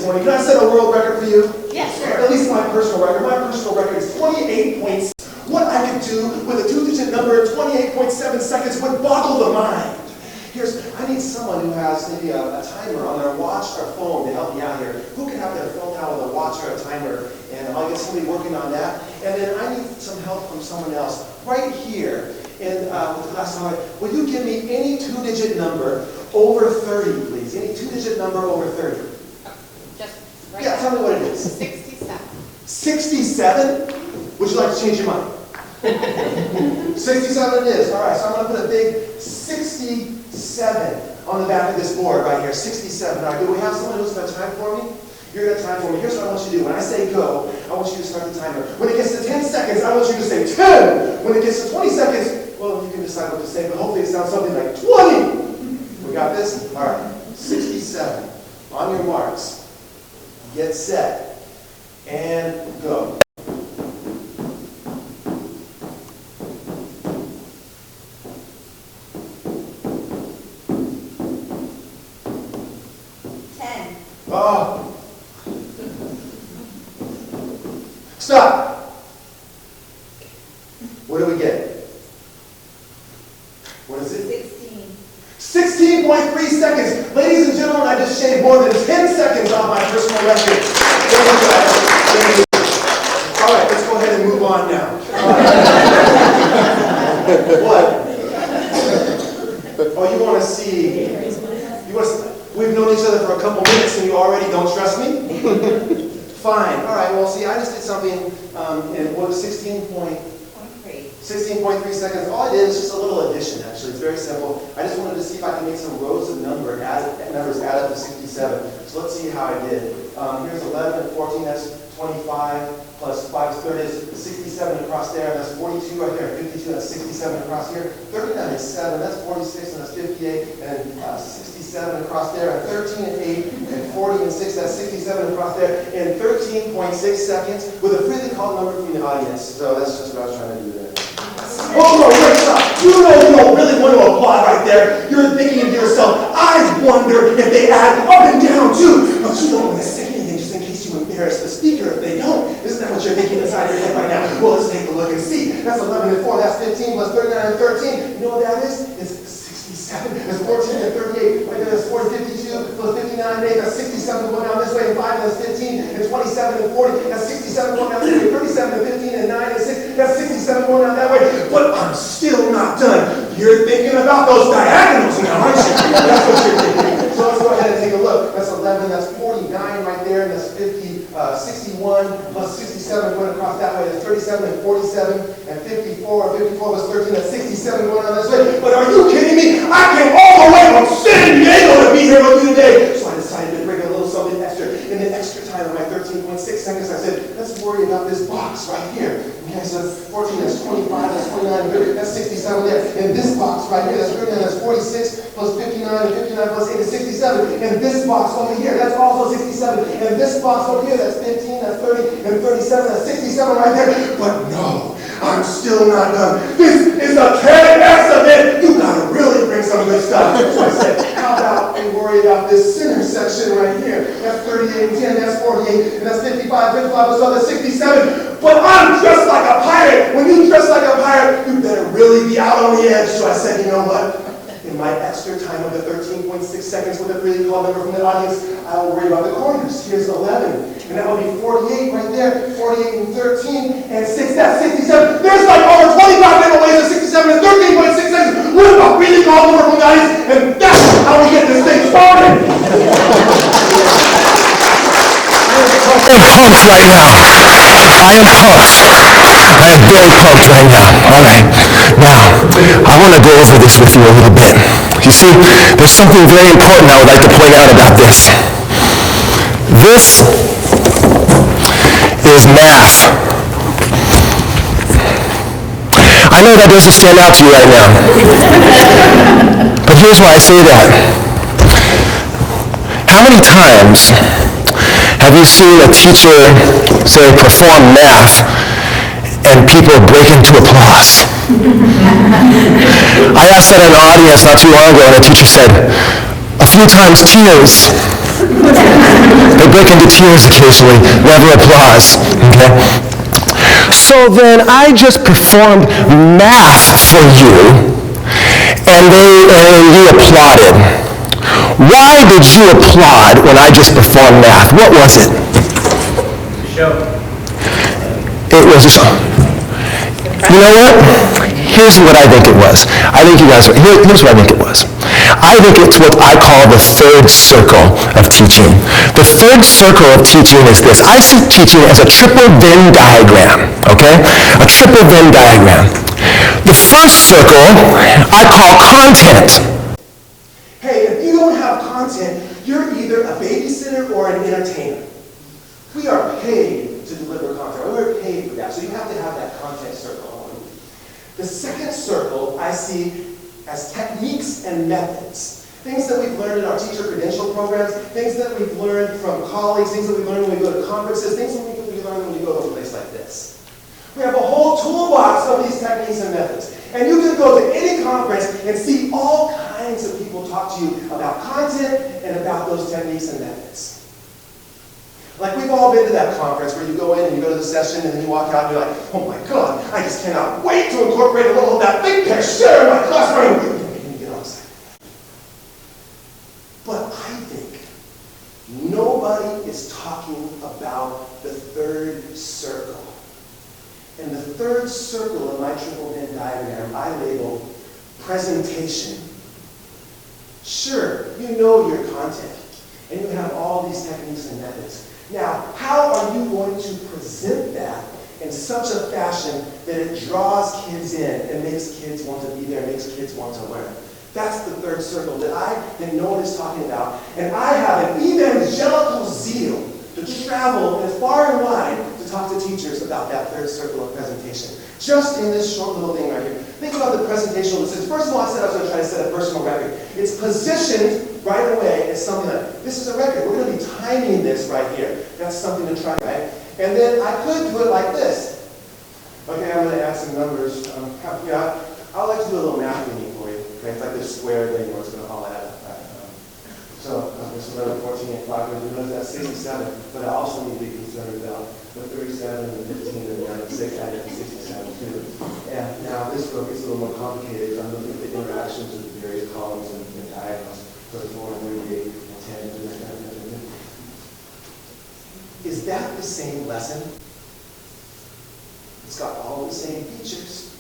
morning. Can I set a world record for you? Yes, sir. At least my personal record. My personal record is 28 points. What I could do with a 2-digit number in 28.7 seconds would boggle the mind. I need someone who has maybe a timer on their watch or phone to help me out here. Who can have their phone out with a watch or a timer? And I'll get somebody working on that. And then I need some help from someone else right here. And with the glass on, will you give me any 2-digit number over 30, please? Any 2-digit number over 30? Just right Yeah, tell me what it is. 67. 67? Would you like to change your mind? 67 it is. All right, so I'm going to put a big 67 on the back of this board right here. 67. All right, do we have someone who's going to time for me? You're going to time for me. Here's what I want you to do. When I say go, I want you to start the timer. When it gets to 10 seconds, I want you to say 10. When it gets to 20 seconds, well, you can decide what to say, but hopefully it sounds something like 20. We got this? All right. 67. On your marks. Get set. And go. Oh. Stop. What do we get? What is it? 16. 16.3 seconds. Ladies and gentlemen, I just shaved more than 10 seconds off my personal record. All right, let's go ahead and move on now. What? Oh, you want to see? We've known each other for a couple minutes and you already don't trust me? Fine. All right, well, see, I just did something in what was 16.3 seconds. All I did was just a little addition, actually. It's very simple. I just wanted to see if I can make some rows of numbers add up to 67. So let's see how I did. Here's 11 and 14, that's 25, plus 5 is 30, is 67 across there, and that's 42 right there, 52, that's 67 across here. 39 is 7, that's 46, and that's 58, and 67 across there, and 13 and 8, and 40 and 6, that's 67 across there, in 13.6 seconds, with a freely called number from the audience. So that's just what I was trying to do there. Oh, no, wait, stop. You know you don't really want to applaud right there. You're thinking to yourself, I wonder if they add up and down too. But you don't want to say anything just in case you embarrass the speaker if they don't. Isn't that what you're thinking inside your head right now? Well, let's take a look and see. That's 11 and 4, that's 15 plus 39 and 13. You know what that is? It's 67. That's 14 and 38. Right there, that's 40, 52 plus 59 and 8. That's 67 going down this way, and 5 that's 15, and 27 and 40. That's 67 going down this way, 37 and 15, and 9 and 6. That's 67 going down that way. But I'm still not done. You're thinking about those diagonals now, aren't you? That's what you're thinking. So let's go ahead and take a look. That's 11, that's 49 right there, and that's 61 plus 67 going across that way. That's 37 and 47 and 54. 54 plus 13, that's 67 going on this way. But are you kidding me? I came all the way from San Diego to be here with you today. So I decided to bring a little something extra. In the extra time of my 13.6 seconds, I said, let's worry about this box right here. Okay, so 14, that's 25, that's 29, 30, that's 67 there. And this box right here, that's 39, that's 46 plus 59, and 59 plus 8 is 67. And this box over here, that's also 67. And this box over here, that's 15, that's 30, and 37, that's 67 right there. But no, I'm still not done. This is a TEDx event. You gotta really bring some good stuff. So I said, how about we worry about this center section right here? That's 38 and 10, that's 48, and that's 55, 55 plus other 67. But I'm dressed like a pirate. When you dress like a pirate, you better really be out on the edge. So I said, you know what? In my extra time of the 13.6 seconds with a really called number from the audience, I will worry about the corners. Here's 11, and that will be 48 right there, 48 and 13, and 6, that's 67. There's like over 25 different ways of 67 and 13.6 seconds with a really called number from the audience, and that's how we get this thing started. I am pumped right now. I am pumped. I am very pumped right now. All right. Now, I want to go over this with you a little bit. You see, there's something very important I would like to point out about this. This is math. I know that doesn't stand out to you right now. But here's why I say that. How many times have you seen a teacher, say, perform math and people break into applause? I asked that in an audience not too long ago, and a teacher said, a few times tears. They break into tears occasionally, never applause, okay? So then I just performed math for you, and you applauded. Why did you applaud when I just performed math? What was it? Show. It was a show. You know what? Here's what I think it was. I think you guys, here's what I think it was. I think it's what I call the third circle of teaching. The third circle of teaching is this. I see teaching as a triple Venn diagram, okay? A triple Venn diagram. The first circle I call content. Hey, if you don't have content, you're either a babysitter or an entertainer. We are paid to deliver content. We're paid for that. So you have to have that content circle. The second circle I see as techniques and methods. Things that we've learned in our teacher credential programs, things that we've learned from colleagues, things that we learn when we go to conferences, things that we learn when we go to a place like this. We have a whole toolbox of these techniques and methods. And you can go to any conference and see all kinds of people talk to you about content and about those techniques and methods. Like we've all been to that conference where you go in and you go to the session and then you walk out and you're like, oh my God, I just cannot wait to incorporate a little of that big picture in my classroom. And you get all excited. But I think nobody is talking about the third circle. And the third circle of my triple Venn diagram I label presentation. Sure, you know your content and you have all these techniques and methods. Now, how are you going to present that in such a fashion that it draws kids in and makes kids want to be there, makes kids want to learn? That's the third circle that no one is talking about. And I have an evangelical zeal to travel as far and wide to talk to teachers about that third circle of presentation. Just in this short little thing right here. Think about the presentational decision. First of all, I said I was going to try to set a personal record. It's positioned right away as something like, this is a record. We're going to be timing this right here. That's something to try, right? And then I could do it like this. Okay, I'm going to add some numbers. I'll like to do a little math thingy for you. Okay, it's like this square thing where it's going to all add up. So, this is another 14 and 5. You notice that's 67, but I also need to be concerned about the 37 and the 15 and the 6 added to 67 too. And now this book is a little more complicated. I'm looking at the interactions of the various columns and diagonals. 34 and 38 and 10 and 10. Is that the same lesson? It's got all the same features.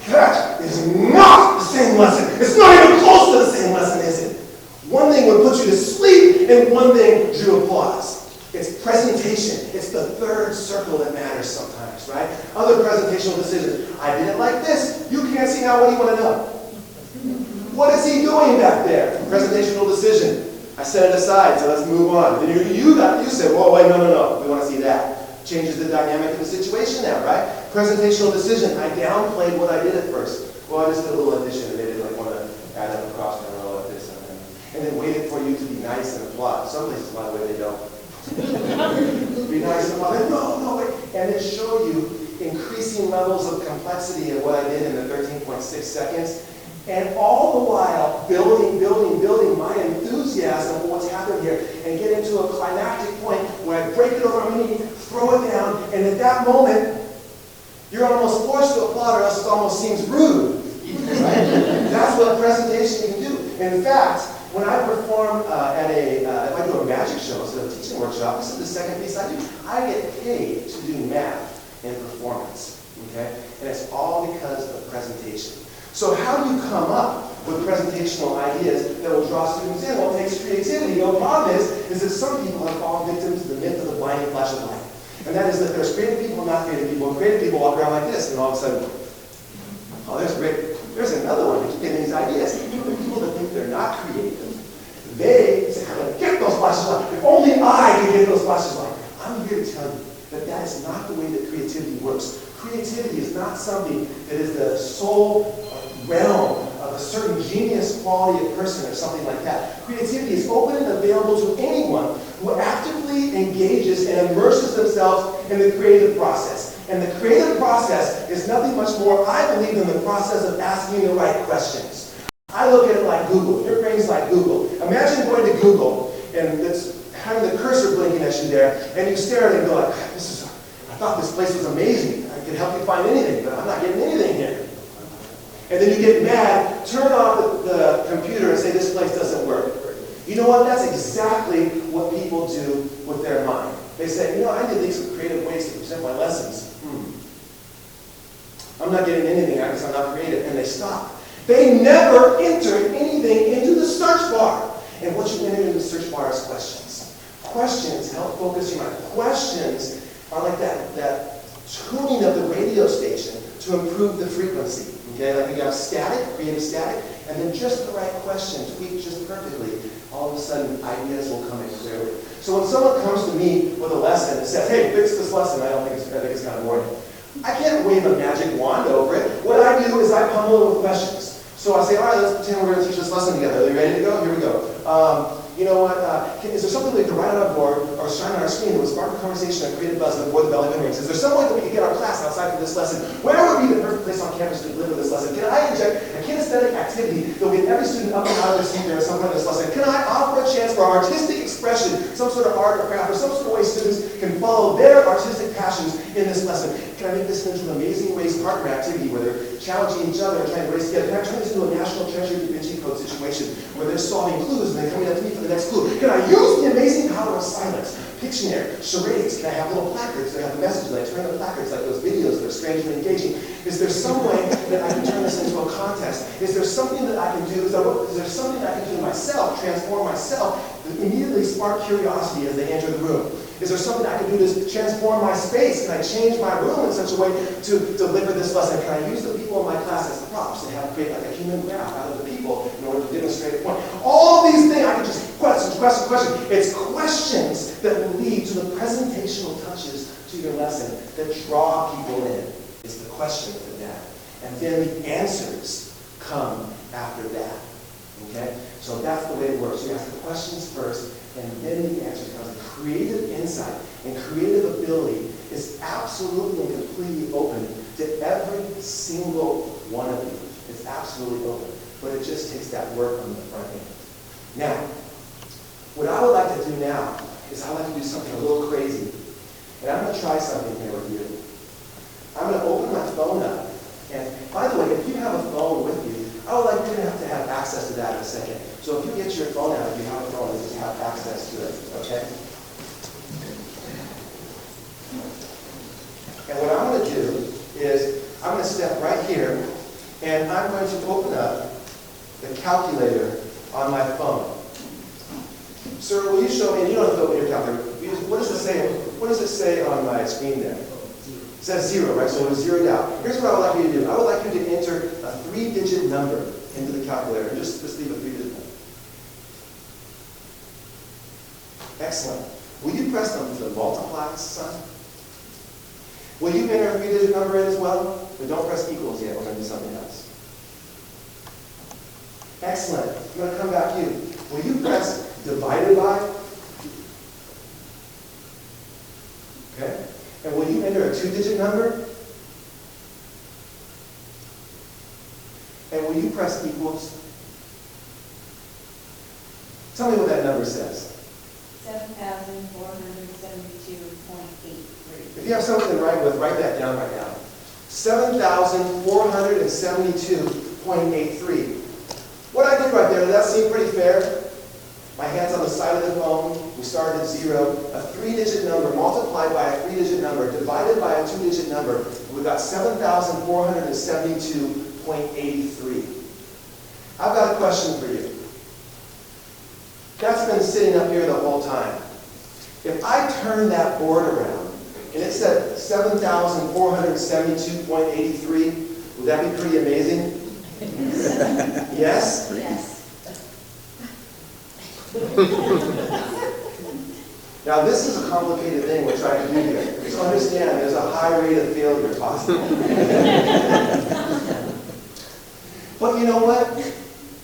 That is not the same lesson. It's not even close to the same lesson, is it? One thing would put you to sleep, and one thing drew applause. It's presentation. It's the third circle that matters sometimes, right? Other presentational decisions. I did it like this. You can't see now. What do you want to know? What is he doing back there? Presentational decision. I set it aside, so let's move on. Then you said, whoa, wait, no. We want to see that. Changes the dynamic of the situation now, right? Presentational decision. I downplayed what I did at first. Well, I just did a little addition, and they didn't like want to add up across the row like this. And then waited for you to be nice and applaud. Some places, by the way, they don't. Be nice and applaud. No, wait. And then show you increasing levels of complexity of what I did in the 13.6 seconds. And all the while, building my enthusiasm for what's happened here and get into a climactic point where I break it over my knee, throw it down, and at that moment, you're almost forced to applaud or else it almost seems rude. Right? That's what a presentation can do. In fact, when I perform if I do a magic show instead of a teaching workshop, this is the second piece I do. I get paid to do math in performance. Okay? And it's all because of presentation. So how do you come up with presentational ideas that will draw students in? Well, it takes creativity. The problem is that some people have fallen victim to the myth of the blinding flash of light. And that is that there's creative people and not creative people. And creative people walk around like this, and all of a sudden, oh, there's Rick. There's another one who's getting these ideas. Even the people that think they're not creative, they say, how do I get those flashes of light? If only I can get those flashes of light. I'm here to tell you that that is not the way that creativity works. Creativity is not something that is the sole realm of a certain genius quality of person or something like that. Creativity is open and available to anyone who actively engages and immerses themselves in the creative process. And the creative process is nothing much more, I believe, than the process of asking the right questions. I look at it like Google. Your brain's like Google. Imagine going to Google and it's having the cursor blinking at you there, and you stare at it and go like, I thought this place was amazing. I could help you find anything, but I'm not getting anything here. And then you get mad, turn off the computer and say, this place doesn't work. You know what? That's exactly what people do with their mind. They say, you know, I need to think some creative ways to present my lessons. I'm not getting anything. I guess I'm not creative. And they stop. They never enter anything into the search bar. And what you enter into the search bar is questions. Questions help focus your mind. Questions are like that tuning of the radio station to improve the frequency. Okay, like you have static, creative static, and then just the right question, tweaked just perfectly, all of a sudden ideas will come in clearly. So when someone comes to me with a lesson and says, hey, fix this lesson, I think it's kind of boring. I can't wave a magic wand over it. What I do is I pummel it with questions. So I say, all right, let's pretend we're going to teach this lesson together. Are you ready to go? Here we go. You know what, is there something we can write on a board or shine on our screen that would spark a conversation and create a buzz before the bell even rings? Is there some way that we can get our class outside for this lesson? Where would be the perfect place on campus to deliver this lesson? Can I inject a kinesthetic activity that will get every student up and out of their seat there at some point in this lesson? Can I offer a chance for artistic expression, some sort of art or craft, or some sort of way students can follow their artistic passions in this lesson? Can I make this into an amazing race partner activity where they're challenging each other and trying to race together? Can I turn this into a National Treasure Da Vinci Code situation where they're solving clues and they're coming up to me for the next clue? Can I use the amazing power of silence? Pictionary, charades, can I have little placards that have the messages? I turn the placards like those videos that are strange and engaging. Is there some way that I can turn this into a contest? Is there something that I can do? Is there something that I can do to myself, transform myself, that immediately spark curiosity as they enter the room? Is there something I can do to transform my space? Can I change my room in such a way to deliver this lesson? Can I use the people in my class as props and create like a human graph out of the people in order to demonstrate a point? All these things, I can just question. It's questions that will lead to the presentational touches to your lesson that draw people in. It's the question for that. And then the answers come after that. Okay? So that's the way it works. You ask the questions first, and then the answers come. Creative insight and creative ability is absolutely and completely open to every single one of you. It's absolutely open. But it just takes that work on the front end. Now, what I would like to do now is I'd like to do something a little crazy. And I'm going to try something here with you. I'm going to open my phone up. And by the way, if you have a phone with you, I would like you to have access to that in a second. So if you get your phone out, if you have a phone, you have access to it. Okay? And what I'm going to do is I'm going to step right here, and I'm going to open up the calculator on my phone. Sir, will you show me? And you don't have to open your calculator. What does it say? What does it say on my screen there? It says 0, right? So it was zeroed out. Here's what I would like you to do. I would like you to enter a 3-digit number into the calculator. Just leave a 3-digit number. Excellent. Will you press the multiply sign? Will you enter a 3-digit number in as well? But don't press equals yet. We're going to do something else. Excellent. I'm going to come back to you. Will you press divided by? Okay. And will you enter a 2-digit number? And will you press equals? Tell me what that number says. 7,472.83. If you have something to write with, write that down right now. 7,472.83. What I did right there, does that seem pretty fair? My hand's on the side of the phone. We started at 0. A 3-digit number multiplied by a 3-digit number divided by a 2-digit number. We've got 7,472.83. I've got a question for you. That's been sitting up here the whole time. If I turn that board around and it said 7,472.83, would that be pretty amazing? Yes? Yes. Now this is a complicated thing we're trying to do here. So understand there's a high rate of failure possible. But you know what?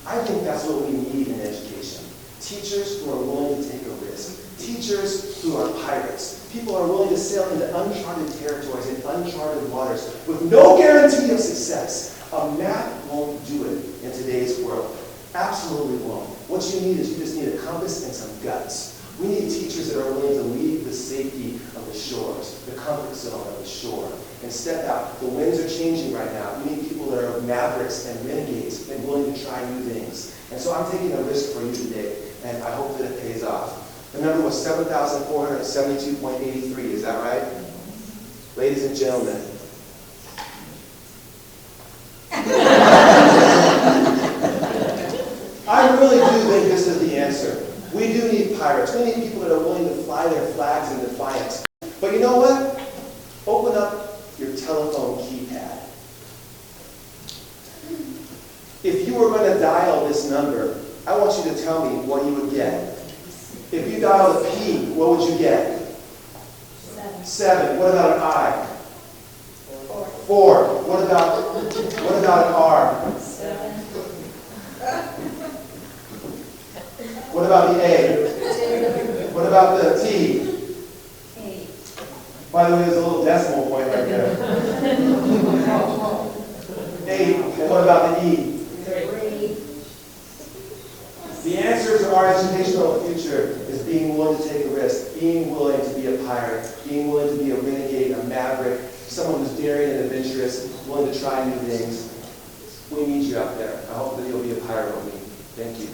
I think that's what we need in education. Teachers who are willing to take a risk. Teachers who are pirates. People who are willing to sail into uncharted territories and uncharted waters with no guarantee of success. A map won't do it in today's world. Absolutely won't. What you need is you just need a compass and some guts. We need teachers that are willing to leave the safety of the shores, the comfort zone of the shore, and step out. The winds are changing right now. We need people that are mavericks and renegades and willing to try new things. And so I'm taking a risk for you today, and I hope that it pays off. The number was 7,472.83, is that right? Ladies and gentlemen. I really do think this is the answer. We do need pirates. We need people that are willing to fly their flags in defiance. But you know what? Open up your telephone keypad. If you were going to dial this number, I want you to tell me what you would get. If you dial a P, what would you get? 7. What about an I? 4. What about an R? 7. What about the A? What about the T? 8. By the way, there's a little decimal point right there. 8. And what about the E? 3. The answer to our educational future is being willing to take a risk, being willing to be a pirate, being willing to be a renegade, a maverick, someone who's daring and adventurous, willing to try new things. We need you out there. I hope that you'll be a pirate with me. Thank you.